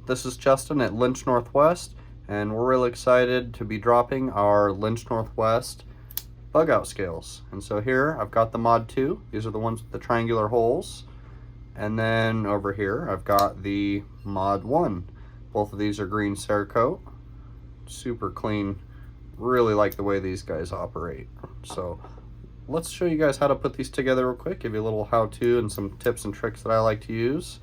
This is Justin at Lynch Northwest, and we're really excited to be dropping our Lynch Northwest bug out scales. And so here I've got the Mod 2. These are the ones with the triangular holes. And then over here I've got the Mod 1. Both of these are green Cerakote. Super clean. Really like the way these guys operate. So let's show you guys how to put these together real quick, give you a little how-to and some tips and tricks that I like to use.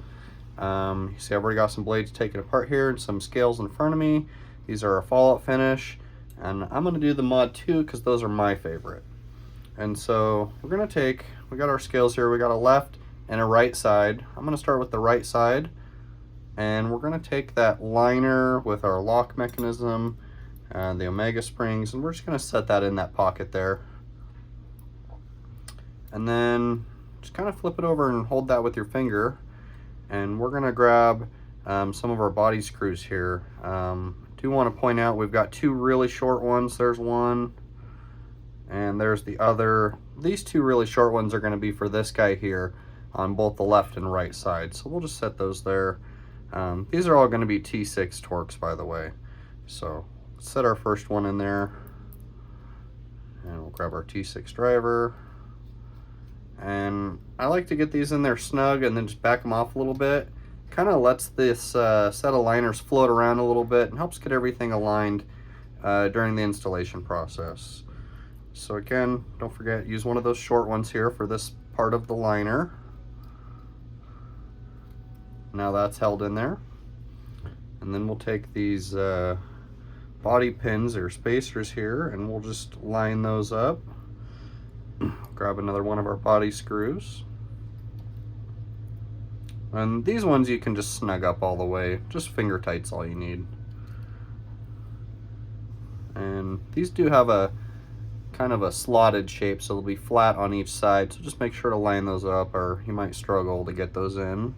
You see I've already got some blades taken apart here and some scales in front of me. These are a fallout finish, and I'm going to do the Mod 2 because those are my favorite. And so we're going to take, we got our scales here, we got a left and a right side. I'm going to start with the right side, and we're going to take that liner with our lock mechanism and the Omega springs, and we're just going to set that in that pocket there. And then just kind of flip it over and hold that with your finger. And we're going to grab some of our body screws here. Do want to point out we've got two really short ones. There's one and there's the other. These two really short ones are going to be for this guy here on both the left and right side. So we'll just set those there. These are all going to be T6 Torx, by the way. So let's set our first one in there. And we'll grab our T6 driver. And I like to get these in there snug and then just back them off a little bit. Kind of lets this set of liners float around a little bit and helps get everything aligned during the installation process. So again, don't forget, use one of those short ones here for this part of the liner. Now that's held in there. And then we'll take these body pins or spacers here and we'll just line those up. Grab another one of our body screws. And these ones you can just snug up all the way. Just finger tight's all you need. And these do have a kind of a slotted shape, so they'll be flat on each side. So just make sure to line those up or you might struggle to get those in.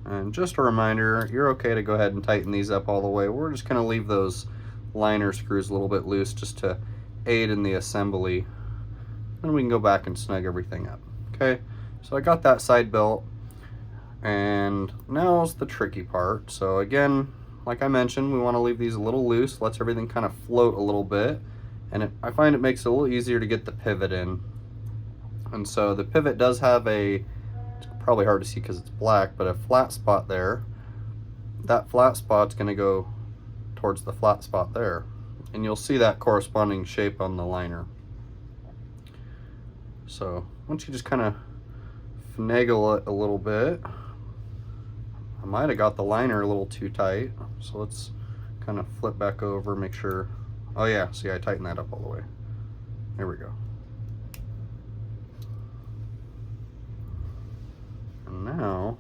And just a reminder, you're okay to go ahead and tighten these up all the way. We're just going to leave those liner screws a little bit loose just to aid in the assembly, and we can go back and snug everything up. Okay, so I got that side built, and now's the tricky part. So again, like I mentioned, we want to leave these a little loose, lets everything kind of float a little bit, and I find it makes it a little easier to get the pivot in. And so the pivot does have it's probably hard to see because it's black, but a flat spot there. That flat spot's going to go towards the flat spot there, and you'll see that corresponding shape on the liner. So once you just kind of finagle it a little bit, I might have got the liner a little too tight, so let's kind of flip back over, make sure. Oh yeah, see, I tightened that up all the way. There we go. And now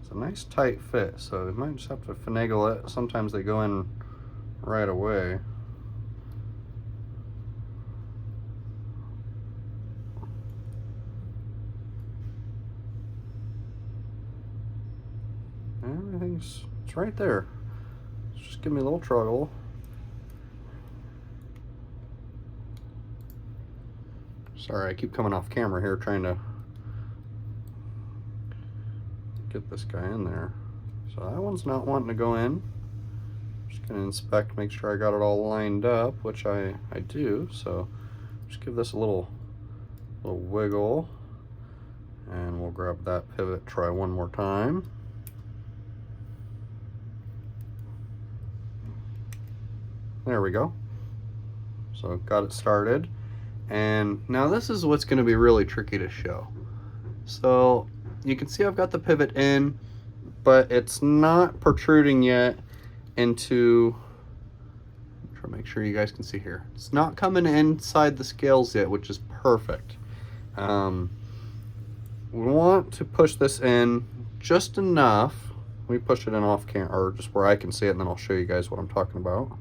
it's a nice tight fit, so you might just have to finagle it. Sometimes they go in right away. It's right there. Just give me a little trouble. Sorry, I keep coming off camera here trying to get this guy in there. So that one's not wanting to go in. Just gonna inspect, make sure I got it all lined up, which I do. So just give this a little wiggle, and we'll grab that pivot, try one more time. There we go. So got it started. And now this is what's going to be really tricky to show. So you can see I've got the pivot in, but it's not protruding yet into, try to make sure you guys can see here. It's not coming inside the scales yet, which is perfect. We want to push this in just enough. Let me push it in off camera, or just where I can see it, and then I'll show you guys what I'm talking about.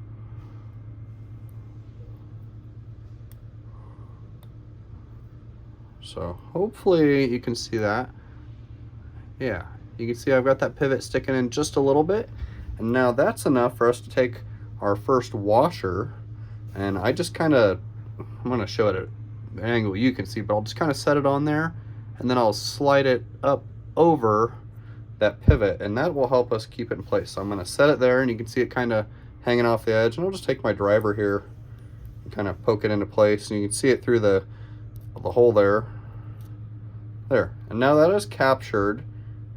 So hopefully you can see that. Yeah, you can see I've got that pivot sticking in just a little bit, and now that's enough for us to take our first washer, and I just kind of, I'm going to show it at an angle you can see, but I'll just kind of set it on there, and then I'll slide it up over that pivot, and that will help us keep it in place. So I'm going to set it there, and you can see it kind of hanging off the edge, and I'll just take my driver here and kind of poke it into place, and you can see it through the hole there. And now that is captured.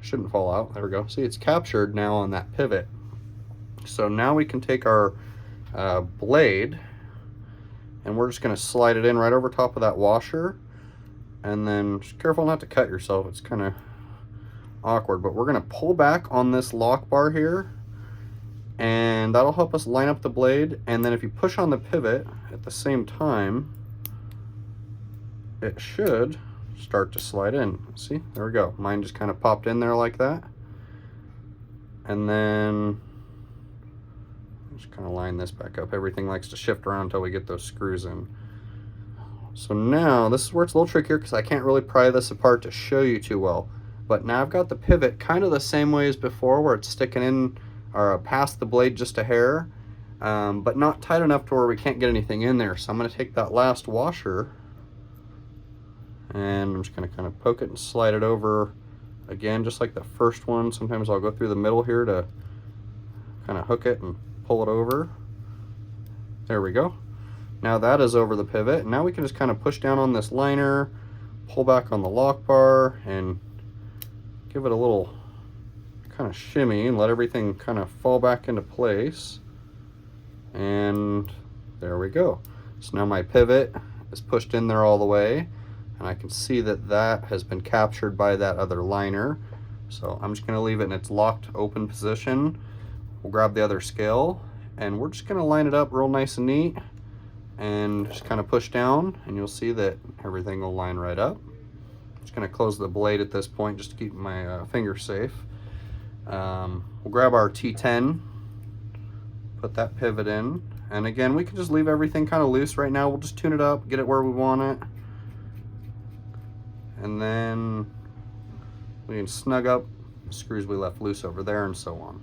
Shouldn't fall out. There we go. See, it's captured now on that pivot. So now we can take our blade, and we're just going to slide it in right over top of that washer, and then just careful not to cut yourself. It's kind of awkward, but we're going to pull back on this lock bar here, and that'll help us line up the blade. And then if you push on the pivot at the same time, it should start to slide in. See, there we go. Mine just kind of popped in there like that. And then just kind of line this back up. Everything likes to shift around until we get those screws in. So now this is where it's a little trickier because I can't really pry this apart to show you too well. But now I've got the pivot kind of the same way as before, where it's sticking in or past the blade just a hair, but not tight enough to where we can't get anything in there. So I'm going to take that last washer, and I'm just going to kind of poke it and slide it over again, just like the first one. Sometimes I'll go through the middle here to kind of hook it and pull it over. There we go. Now that is over the pivot, and now we can just kind of push down on this liner, pull back on the lock bar, and give it a little kind of shimmy and let everything kind of fall back into place. And there we go. So now my pivot is pushed in there all the way, and I can see that that has been captured by that other liner. So I'm just going to leave it in its locked open position. We'll grab the other scale, and we're just going to line it up real nice and neat, and just kind of push down, and you'll see that everything will line right up. Just going to close the blade at this point just to keep my finger safe. We'll grab our T10, put that pivot in, and again we can just leave everything kind of loose right now. We'll just tune it up, get it where we want it, and then we can snug up the screws we left loose over there, and so on.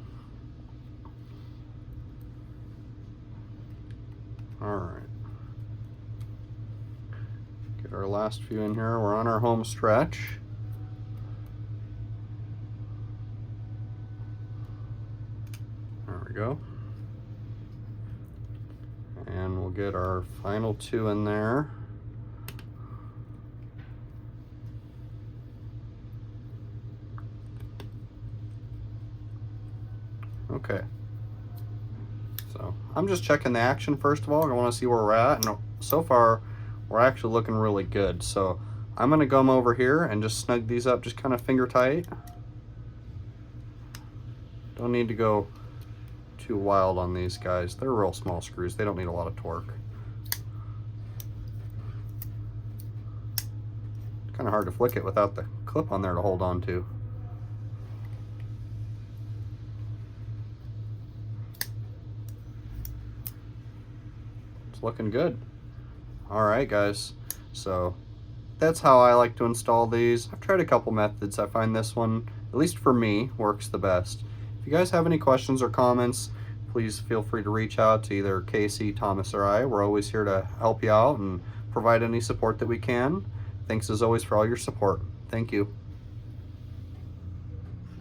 Alright, get our last few in here. We're on our home stretch. There we go. And we'll get our final two in there. Okay. So I'm just checking the action first of all. I want to see where we're at, and so far we're actually looking really good. So I'm going to come over here and just snug these up just kind of finger tight. Don't need to go too wild on these guys. They're real small screws. They don't need a lot of torque. It's kind of hard to flick it without the clip on there to hold on to. It's looking good. All right, guys. So that's how I like to install these. I've tried a couple methods. I find this one, at least for me, works the best. If you guys have any questions or comments, please feel free to reach out to either Casey, Thomas, or I. We're always here to help you out and provide any support that we can. Thanks as always for all your support. Thank you.